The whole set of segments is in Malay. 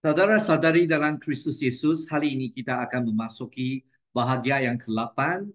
Saudara-saudari dalam Kristus Yesus, hari ini kita akan memasuki bahagia yang ke-8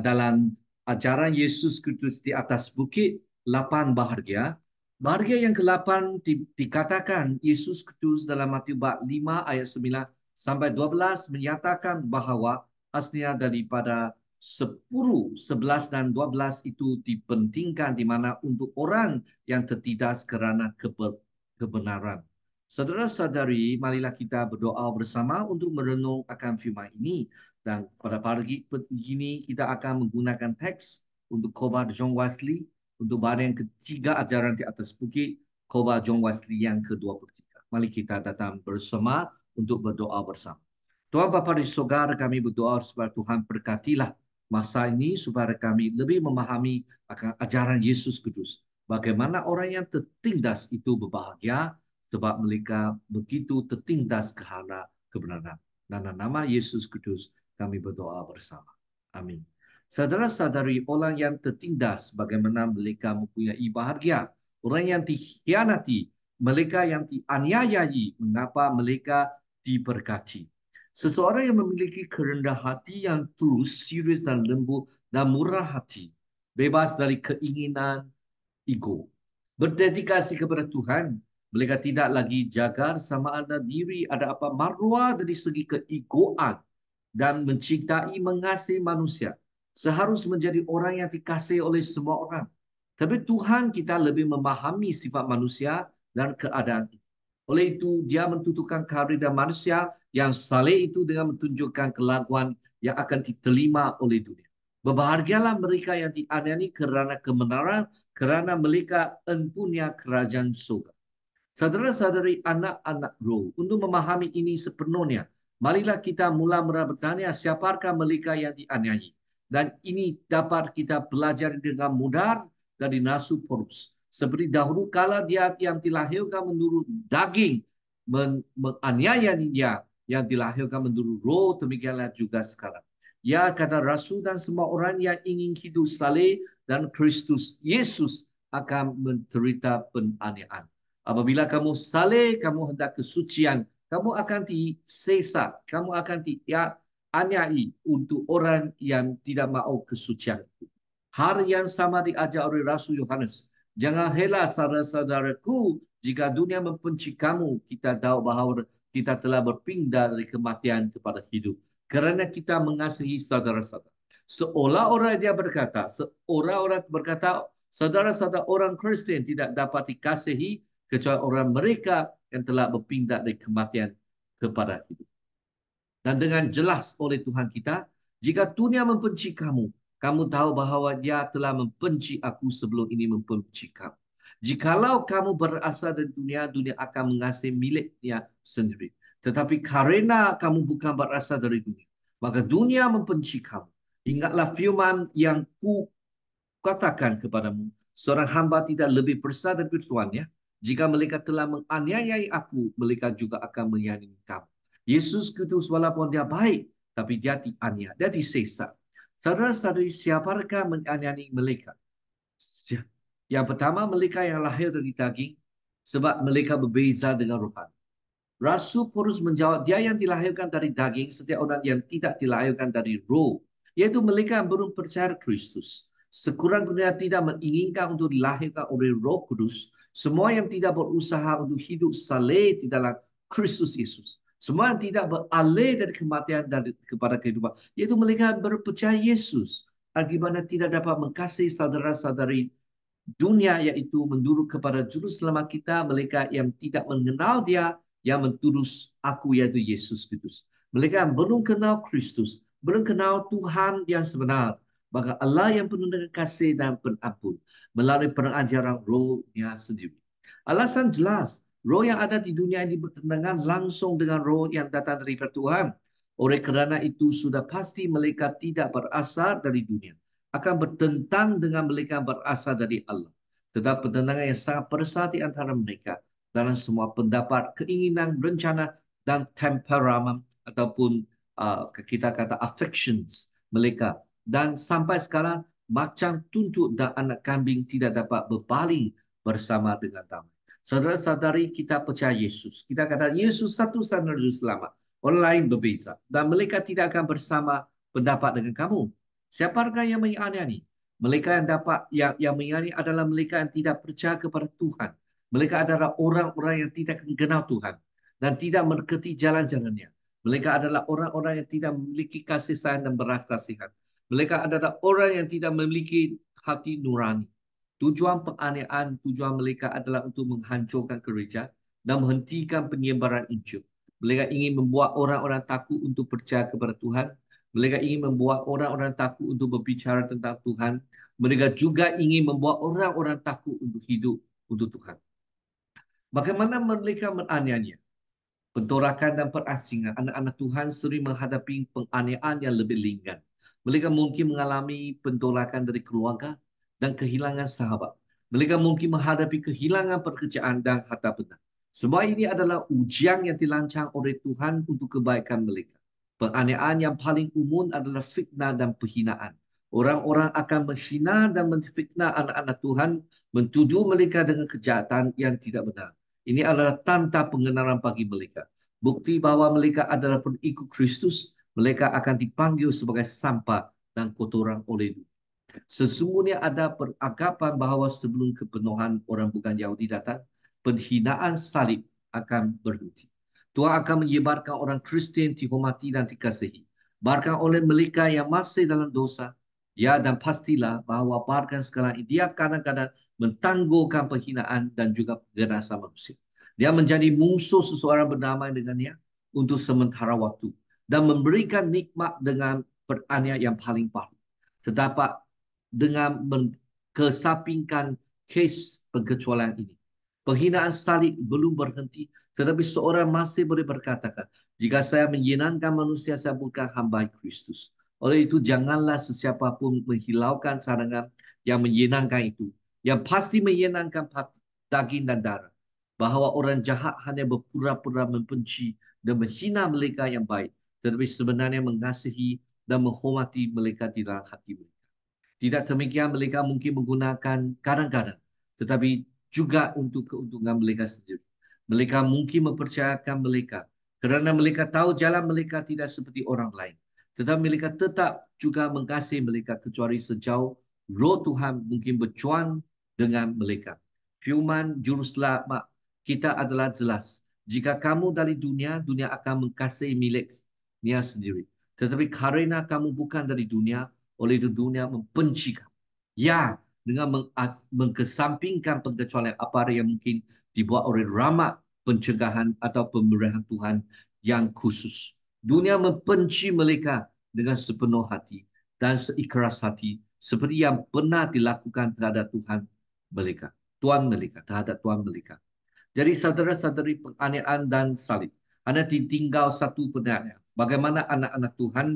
dalam ajaran Yesus Kristus di atas bukit, 8 bahagia. Bahagia yang ke-8 dikatakan Yesus Kristus dalam Matius bab 5 ayat 9 sampai 12 menyatakan bahawa aslinya daripada 10, 11 dan 12 itu dipentingkan di mana untuk orang yang tertindas kerana kebenaran. Saudara-saudari, marilah kita berdoa bersama untuk merenung akan firman ini. Dan pada pagi ini kita akan menggunakan teks untuk khotbah John Wesley, untuk bahagian ketiga ajaran di atas bukit, khotbah John Wesley yang ke-23. Mari kita datang bersama untuk berdoa bersama. Tuhan Bapa di surga, kami berdoa supaya Tuhan berkatilah masa ini supaya kami lebih memahami akan ajaran Yesus Kristus. Bagaimana orang yang tertindas itu berbahagia, sebab mereka begitu tertindas kerana kebenaran. Dalam nama Yesus Kristus kami berdoa bersama. Amin. Saudara-saudari, orang yang tertindas bagaimana mereka mempunyai bahagia. Orang yang dikhianati, mereka yang dianiayai, mengapa mereka diberkati. Seseorang yang memiliki kerendah hati yang tulus, serius dan lembut dan murah hati, bebas dari keinginan ego, berdedikasi kepada Tuhan. Mereka tidak lagi jaga sama ada diri, ada apa maruah dari segi keegoan dan mencintai, mengasihi manusia. Seharus menjadi orang yang dikasihi oleh semua orang. Tapi Tuhan kita lebih memahami sifat manusia dan keadaan. Oleh itu, dia mentuturkan keadaan manusia yang saleh itu dengan menunjukkan kelakuan yang akan diterima oleh dunia. Berbahagialah mereka yang dianiaya kerana kebenaran, kerana mereka empunya kerajaan surga. Saudara-saudari anak-anak roh, untuk memahami ini sepenuhnya, marilah kita mula bertanya siapakah mereka yang dianiaya. Dan ini dapat kita pelajari dengan mudah dari Rasul Paulus. Seperti dahulu kala dia yang dilahirkan menurut daging, menganiaya dia yang dilahirkan menurut roh, demikianlah juga sekarang. Ya, kata Rasul dan semua orang yang ingin hidup saleh dan Kristus Yesus akan menderita penganiayaan. Apabila kamu saleh, kamu hendak kesucian, kamu akan disesat, kamu akan dianiaya untuk orang yang tidak mahu kesucian. Hal yang sama diajar oleh Rasul Yohanes. Jangan helah saudara-saudaraku, jika dunia membenci kamu, kita tahu bahawa kita telah berpindah dari kematian kepada hidup. Kerana kita mengasihi saudara-saudara. Seorang-orang berkata, saudara-saudara orang Kristen tidak dapat dikasihi kecuali orang mereka yang telah berpindah dari kematian kepada hidup. Dan dengan jelas oleh Tuhan kita, jika dunia membenci kamu, kamu tahu bahawa dia telah membenci aku sebelum ini membenci kamu. Jikalau kamu berasal dari dunia, dunia akan mengasihi miliknya sendiri. Tetapi karena kamu bukan berasal dari dunia, maka dunia membenci kamu. Ingatlah firman yang ku katakan kepadamu, seorang hamba tidak lebih besar daripada tuannya. Jika mereka telah menganiayai aku, mereka juga akan menganiayai kamu. Yesus Kristus walaupun dia baik, tapi dia dianiaya, dia disesat. Saudara-saudari, siapakah menganiayai mereka? Yang pertama, mereka yang lahir dari daging, sebab mereka berbeza dengan rohani. Rasul Paulus menjawab, dia yang dilahirkan dari daging, setiap orang yang tidak dilahirkan dari roh, yaitu mereka yang belum percaya Kristus. Sekurang-kurangnya tidak menginginkan untuk dilahirkan oleh Roh Kudus, semua yang tidak berusaha untuk hidup saleh di dalam Kristus Yesus. Semua yang tidak beralih dari kematian dan kepada kehidupan, yaitu mereka berpercaya Yesus. Akibatnya tidak dapat mengasihi saudara-saudari dunia, yaitu menurut kepada juru selamat kita, mereka yang tidak mengenal dia, yang mentuduh aku, yaitu Yesus Kristus. Mereka yang belum kenal Kristus, belum kenal Tuhan yang sebenar, maka Allah yang penuh dengan kasih dan pengampun melalui pengajaran rohnya sendiri. Alasan jelas, roh yang ada di dunia ini bertentangan langsung dengan roh yang datang dari Tuhan. Oleh kerana itu sudah pasti mereka tidak berasal dari dunia, akan bertentang dengan mereka berasal dari Allah. Tetapi pertentangan yang sangat besar di antara mereka dalam semua pendapat, keinginan, rencana dan temperamen ataupun kita kata affections mereka. Dan sampai sekarang macam tuntut dan anak kambing tidak dapat berpaling bersama dengan damai. Saudara-saudari kita percaya Yesus. Kita kata Yesus satu-satunya juru selamat. Orang lain berbeza. Dan mereka tidak akan bersama pendapat dengan kamu. Siapakah yang menganiaya? Mereka yang dapat yang menganiaya adalah mereka yang tidak percaya kepada Tuhan. Mereka adalah orang-orang yang tidak mengenal Tuhan dan tidak mengerti jalan-jalannya. Mereka adalah orang-orang yang tidak memiliki kasih sayang dan belas kasihan. Mereka adalah orang yang tidak memiliki hati nurani. Tujuan penganiayaan, tujuan mereka adalah untuk menghancurkan gereja dan menghentikan penyebaran Injil. Mereka ingin membuat orang-orang takut untuk percaya kepada Tuhan. Mereka ingin membuat orang-orang takut untuk berbicara tentang Tuhan. Mereka juga ingin membuat orang-orang takut untuk hidup untuk Tuhan. Bagaimana mereka menganiaya? Pentorakan dan perasingan, anak-anak Tuhan sering menghadapi penganiayaan yang lebih ringan. Mereka mungkin mengalami pentorakan dari keluarga dan kehilangan sahabat. Mereka mungkin menghadapi kehilangan pekerjaan dan harta benda. Semua ini adalah ujian yang dirancang oleh Tuhan untuk kebaikan mereka. Penganiayaan yang paling umum adalah fitnah dan penghinaan. Orang-orang akan menghina dan menfitnah anak-anak Tuhan, mentuduh mereka dengan kejahatan yang tidak benar. Ini adalah tanda pengenalan bagi mereka. Bukti bahwa mereka adalah pengikut Kristus, mereka akan dipanggil sebagai sampah dan kotoran oleh dunia. Sesungguhnya ada peranggapan bahawa sebelum kepenuhan orang bukan Yahudi datang, penghinaan salib akan berhenti. Tuhan akan menyebarkan orang Kristian dihormati dan dikasihi. Bahkan oleh mereka yang masih dalam dosa, ya dan pastilah bahawa bahkan sekarang dia kadang-kadang mentangguhkan penghinaan dan juga pengerasan manusia. Dia menjadi musuh seseorang bernamai dengannya untuk sementara waktu dan memberikan nikmat dengan peraniaya yang paling pahit. Terdapat dengan mengesampingkan kes pengecualian ini. Penghinaan salib belum berhenti, tetapi seorang masih boleh berkata, jika saya menyenangkan manusia, saya bukan hamba Kristus. Oleh itu, janganlah sesiapa pun menghilaukan sarangan yang menyenangkan itu. Yang pasti menyenangkan daging dan darah. Bahawa orang jahat hanya berpura-pura membenci dan menghina mereka yang baik. Tetapi sebenarnya mengasihi dan menghormati mereka di dalam hati mereka. Tidak demikian, mereka mungkin menggunakan kadang-kadang, tetapi juga untuk keuntungan mereka sendiri. Mereka mungkin mempercayakan mereka kerana mereka tahu jalan mereka tidak seperti orang lain. Tetapi mereka tetap juga mengasihi mereka kecuali sejauh roh Tuhan mungkin berjuang dengan mereka. Firman Juru Selamat kita adalah jelas. Jika kamu dari dunia, dunia akan mengasihi miliknya sendiri. Tetapi karena kamu bukan dari dunia, oleh itu dunia membenci kamu. Ya, dengan mengkesampingkan pengecualian apa yang mungkin dibuat oleh rahmat pencegahan atau pemeliharaan Tuhan yang khusus. Dunia membenci mereka dengan sepenuh hati dan seikhlas hati seperti yang pernah dilakukan terhadap Tuhan mereka. Tuhan mereka, terhadap Tuhan mereka. Jadi saudara-saudari penganiayaan dan salib. Anda ditinggal satu penganiayaan. Bagaimana anak-anak Tuhan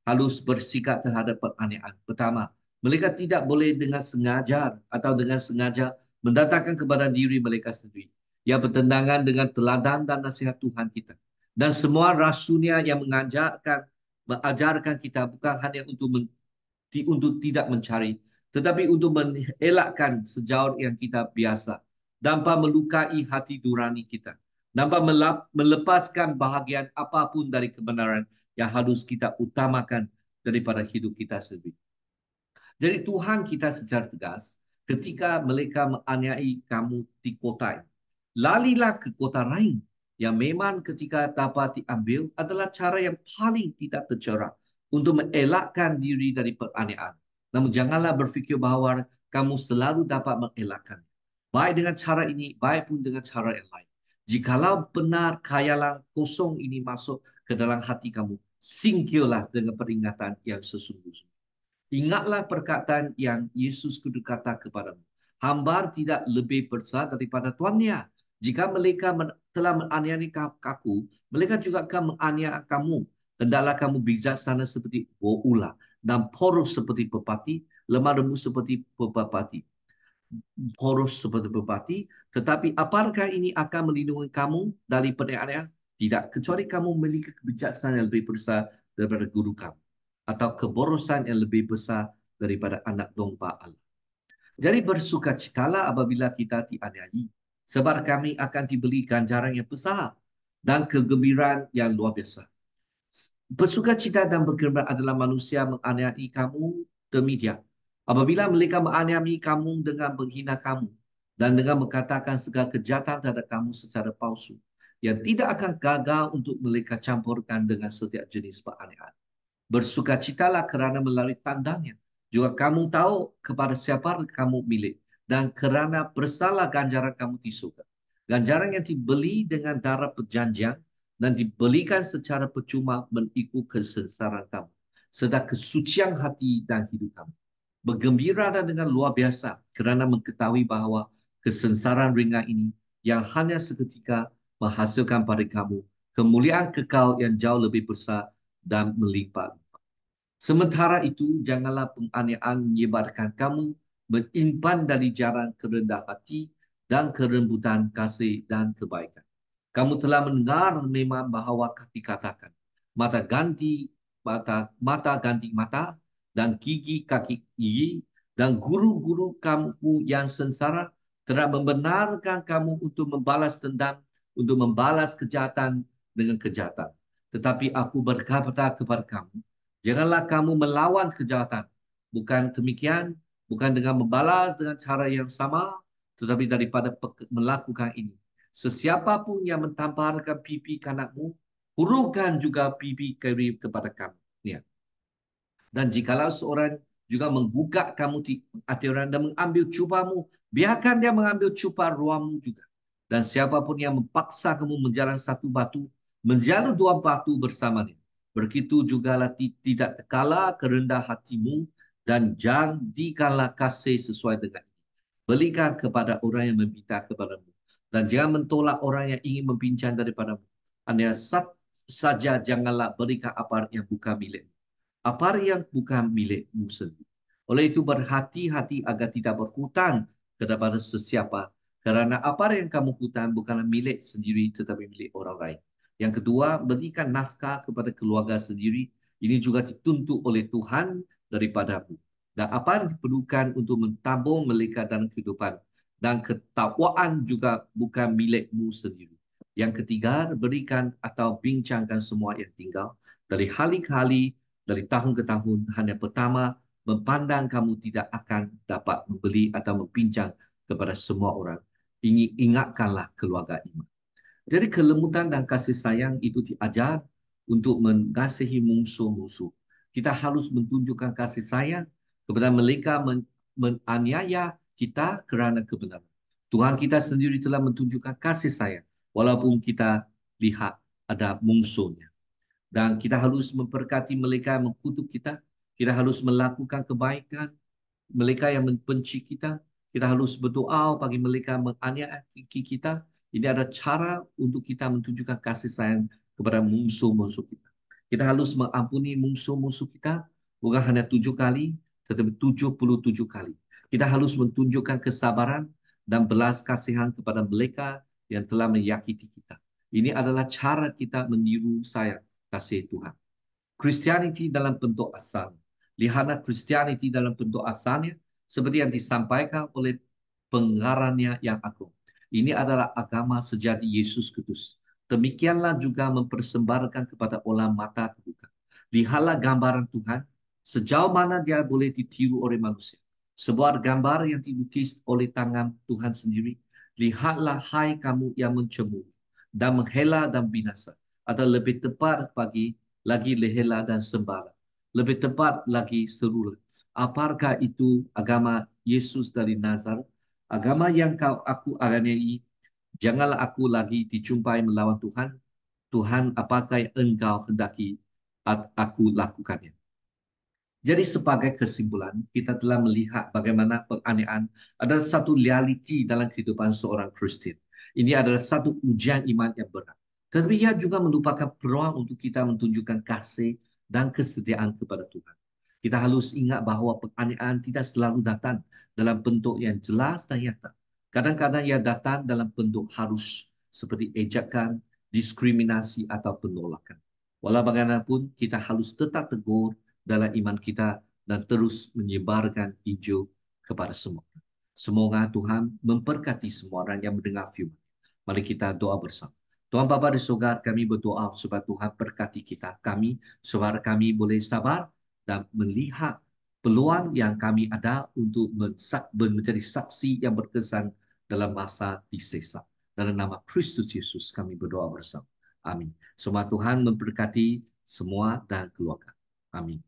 harus bersikap terhadap penganiayaan. Pertama, mereka tidak boleh dengan sengaja atau dengan sengaja mendatangkan kepada diri mereka sendiri. Yang bertentangan dengan teladan dan nasihat Tuhan kita. Dan semua rasulnya yang mengajarkan kita bukan hanya untuk tidak mencari, tetapi untuk mengelakkan sejauh yang kita biasa, tanpa melukai hati nurani kita, tanpa melepaskan bahagian apapun dari kebenaran yang harus kita utamakan daripada hidup kita sendiri. Jadi Tuhan kita secara tegas, ketika mereka menganiayai kamu di kota ini, larilah ke kota lain yang memang ketika dapat diambil adalah cara yang paling tidak tercerah untuk mengelakkan diri dari penganiayaan. Namun janganlah berfikir bahawa kamu selalu dapat mengelakkan. Baik dengan cara ini, baik pun dengan cara yang lain. Jikalau benar khayalan kosong ini masuk ke dalam hati kamu, singkirlah dengan peringatan yang sesungguhnya. Ingatlah perkataan yang Yesus kata kepadamu. Hamba tidak lebih besar daripada tuannya. Jika mereka telah menganiaya kaku, mereka juga akan menganiaya kamu. Hendaklah kamu bijaksana seperti ular dan poros seperti pepati, lemah lembut seperti pepati. Poros seperti pepati, tetapi apakah ini akan melindungi kamu dari penganiayaan? Tidak, kecuali kamu memiliki kebijaksanaan yang lebih besar daripada guru kamu atau keborosan yang lebih besar daripada anak domba Allah. Jadi bersukacitalah apabila kita dianiayai. sebab kami akan diberi ganjaran yang besar dan kegembiraan yang luar biasa. Bersukacita dan bergembira adalah manusia menganiaya kamu demikian. Apabila mereka menganiaya kamu dengan menghina kamu dan dengan mengatakan segala kejahatan terhadap kamu secara palsu, yang tidak akan gagal untuk mereka campurkan dengan setiap jenis penganiayaan. Bersukacitalah kerana melalui tandanya. Juga kamu tahu kepada siapa kamu milik. Dan kerana bersalah ganjaran kamu di surga. Ganjaran yang dibeli dengan darah perjanjian dan dibelikan secara percuma mengikut kesengsaraan kamu. Sedang kesucian hati dan hidup kamu. Bergembira dan dengan luar biasa kerana mengetahui bahawa kesengsaraan ringan ini yang hanya seketika menghasilkan pada kamu kemuliaan kekal yang jauh lebih besar dan melimpah. Sementara itu, janganlah penganiayaan menyebarkan kamu menyimpan dari jalan kerendah hati dan kerembutan kasih dan kebaikan. Kamu telah mendengar memang bahawa dikatakan, mata ganti mata dan gigi kaki gigi, dan guru-guru kamu yang sengsara telah membenarkan kamu untuk membalas dendam, untuk membalas kejahatan dengan kejahatan. Tetapi aku berkata kepada kamu, janganlah kamu melawan kejahatan. Bukan demikian, bukan dengan membalas dengan cara yang sama, tetapi daripada melakukan ini. Sesiapa pun yang mentamparkan pipi kanakmu, hurufkan juga pipi kiri kepada kamu. Ya. Dan jikalau seorang juga menggugat kamu di atiran dan mengambil cupamu, biarkan dia mengambil cupa ruangmu juga. Dan siapapun yang memaksa kamu menjalan satu batu, menjalur dua batu bersamanya. Begitu jugalah tidak kalah kerendah hatimu dan jadikanlah kasih sesuai dengan ini. Berikan kepada orang yang meminta kepadamu. Dan jangan mentolak orang yang ingin mempinjam daripadamu. Hanya saja janganlah berikan apa yang bukan milikmu. Apa yang bukan milikmu sendiri. Oleh itu berhati-hati agar tidak berhutang kepada sesiapa. Kerana apa yang kamu hutang bukanlah milik sendiri tetapi milik orang lain. Yang kedua, berikan nafkah kepada keluarga sendiri. Ini juga dituntut oleh Tuhan daripadamu. Dan apa yang diperlukan untuk mentabung mereka dalam kehidupan. Dan ketakwaan juga bukan milikmu sendiri. Yang ketiga, berikan atau bincangkan semua yang tinggal. Dari hari ke hari, dari tahun ke tahun, hanya pertama memandang kamu tidak akan dapat membeli atau mempinjam kepada semua orang. Ingatkanlah keluarga iman. Jadi kelembutan dan kasih sayang itu diajar untuk mengasihi musuh-musuh. Kita harus menunjukkan kasih sayang kepada mereka menganiaya kita kerana kebenaran. Tuhan kita sendiri telah menunjukkan kasih sayang walaupun kita lihat ada musuhnya. Dan kita harus memberkati mereka yang mengutuk kita. Kita harus melakukan kebaikan. Mereka yang membenci kita, kita harus berdoa bagi mereka menganiaya kita. Ini ada cara untuk kita menunjukkan kasih sayang kepada musuh-musuh kita. Kita harus mengampuni musuh-musuh kita, bukan hanya 7 kali, tetapi 77 kali. Kita harus menunjukkan kesabaran dan belas kasihan kepada mereka yang telah menyakiti kita. Ini adalah cara kita meniru sayang kasih Tuhan. Christianity dalam bentuk asal. Lihatlah Christianity dalam bentuk asalnya seperti yang disampaikan oleh pengarangnya yang agung. Ini adalah agama sejati Yesus Kristus. Demikianlah juga mempersembahkan kepada orang mata terbuka. Lihatlah gambaran Tuhan, sejauh mana dia boleh ditiru oleh manusia. Sebuah gambar yang dilukis oleh tangan Tuhan sendiri. Lihatlah hai kamu yang mencemooh dan menghela dan binasa. Atau lebih tepat bagi lagi lehela dan sembara. Lebih tepat lagi serulah. Apakah itu agama Yesus dari Nazaret? Agama yang aku aganiai, janganlah aku lagi dijumpai melawan Tuhan. Tuhan, apakah yang engkau hendaki aku lakukannya? Jadi sebagai kesimpulan, kita telah melihat bagaimana penganiayaan adalah satu realiti dalam kehidupan seorang Kristen. Ini adalah satu ujian iman yang berat. Tetapi ia juga merupakan peluang untuk kita menunjukkan kasih dan kesetiaan kepada Tuhan. Kita harus ingat bahawa penganiayaan tidak selalu datang dalam bentuk yang jelas dan nyata. Kadang-kadang ia datang dalam bentuk harus seperti ejakan, diskriminasi atau penolakan. Walau bagaimanapun, kita harus tetap tegur dalam iman kita dan terus menyebarkan hijau kepada semua. Semoga Tuhan memberkati semua orang yang mendengar firman. Mari kita doa bersama. Tuhan Bapa di surga, kami berdoa supaya Tuhan berkati kita, kami, supaya kami boleh sabar dan melihat peluang yang kami ada untuk menjadi saksi yang berkesan dalam masa di sisa. Dalam nama Kristus Yesus kami berdoa bersama. Amin. Semoga Tuhan memberkati semua dan keluarga. Amin.